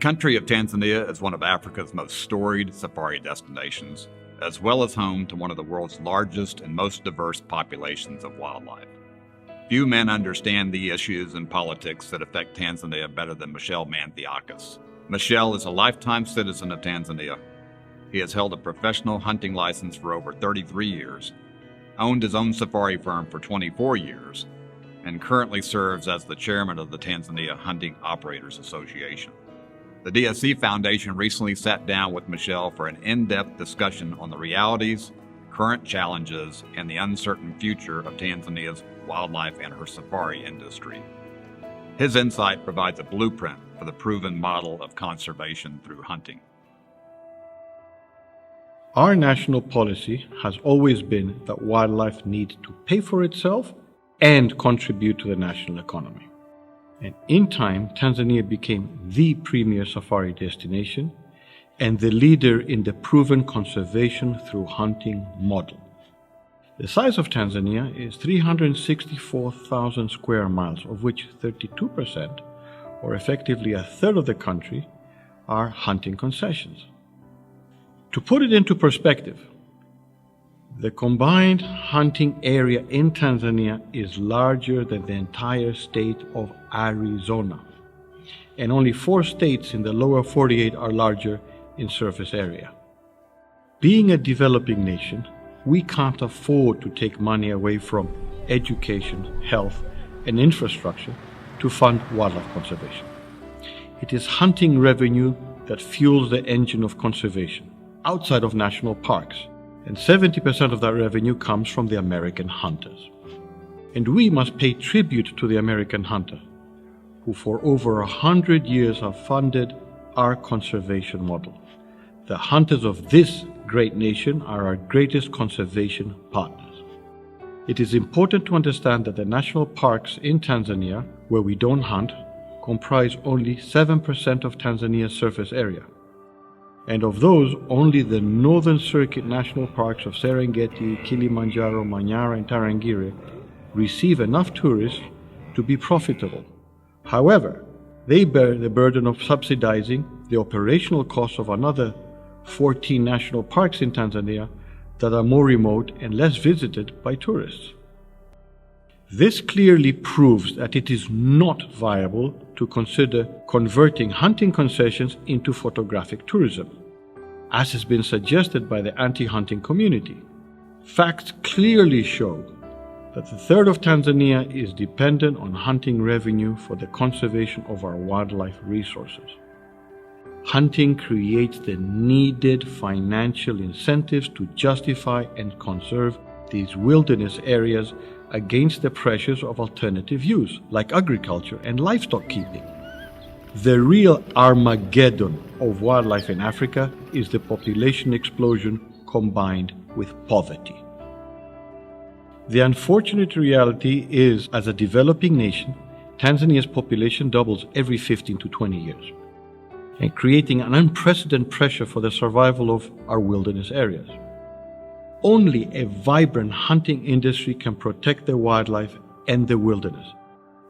country of Tanzania is one of Africa's most storied safari destinations, as well as home to one of the world's largest and most diverse populations of wildlife. Few men understand the issues and politics that affect Tanzania better than Michel Mantheakis. Michel is a lifetime citizen of Tanzania. He has held a professional hunting license for over 33 years, owned his own safari firm for 24 years, and currently serves as the chairman of the Tanzania Hunting Operators Association. The DSC Foundation recently sat down with Michel for an in-depth discussion on the realities, current challenges, and the uncertain future of Tanzania's wildlife and her safari industry. His insight provides a blueprint for the proven model of conservation through hunting. Our national policy has always been that wildlife needs to pay for itself and contribute to the national economy. And in time, Tanzania became the premier safari destination and the leader in the proven conservation through hunting model. The size of Tanzania is 364,000 square miles, of which 32%, or effectively a third of the country, are hunting concessions. To put it into perspective, the combined hunting area in Tanzania is larger than the entire state of Arizona, and only 4 states in the lower 48 are larger in surface area. Being a developing nation, we can't afford to take money away from education, health, and infrastructure to fund wildlife conservation. It is hunting revenue that fuels the engine of conservation outside of national parks, and 70% of that revenue comes from the American hunters. And we must pay tribute to the American hunter, who for over 100 years have funded our conservation model. The hunters of this great nation are our greatest conservation partners. It is important to understand that the national parks in Tanzania, where we don't hunt, comprise only 7% of Tanzania's surface area. And of those, only the Northern Circuit national parks of Serengeti, Kilimanjaro, Manyara, and Tarangire receive enough tourists to be profitable. However, they bear the burden of subsidizing the operational costs of another 14 national parks in Tanzania that are more remote and less visited by tourists. This clearly proves that it is not viable to consider converting hunting concessions into photographic tourism, as has been suggested by the anti-hunting community. Facts clearly show that a third of Tanzania is dependent on hunting revenue for the conservation of our wildlife resources. Hunting creates the needed financial incentives to justify and conserve these wilderness areas against the pressures of alternative use, like agriculture and livestock keeping. The real Armageddon of wildlife in Africa is the population explosion combined with poverty. The unfortunate reality is, as a developing nation, Tanzania's population doubles every 15 to 20 years, and creating an unprecedented pressure for the survival of our wilderness areas. Only a vibrant hunting industry can protect the wildlife and the wilderness.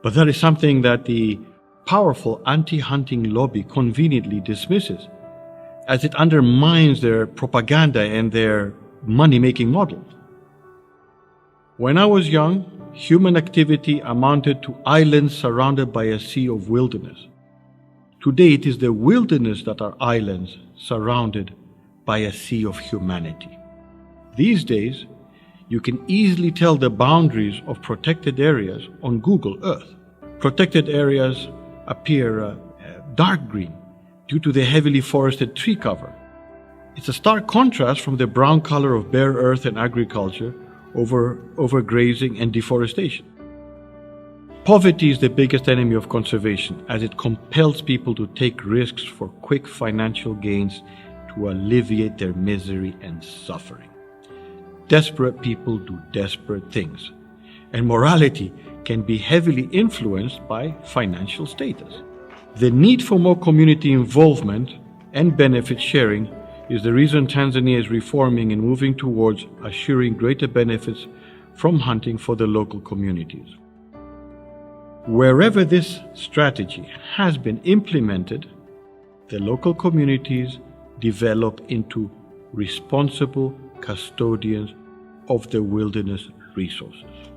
But that is something that the powerful anti-hunting lobby conveniently dismisses, as it undermines their propaganda and their money-making model. When I was young, human activity amounted to islands surrounded by a sea of wilderness. Today, it is the wilderness that are islands surrounded by a sea of humanity. These days, you can easily tell the boundaries of protected areas on Google Earth. Protected areas appear dark green due to the heavily forested tree cover. It's a stark contrast from the brown color of bare earth and agriculture, overgrazing and deforestation. Poverty is the biggest enemy of conservation, as it compels people to take risks for quick financial gains to alleviate their misery and suffering. Desperate people do desperate things, and morality can be heavily influenced by financial status. The need for more community involvement and benefit sharing is the reason Tanzania is reforming and moving towards assuring greater benefits from hunting for the local communities. Wherever this strategy has been implemented, the local communities develop into responsible custodians of the wilderness resources.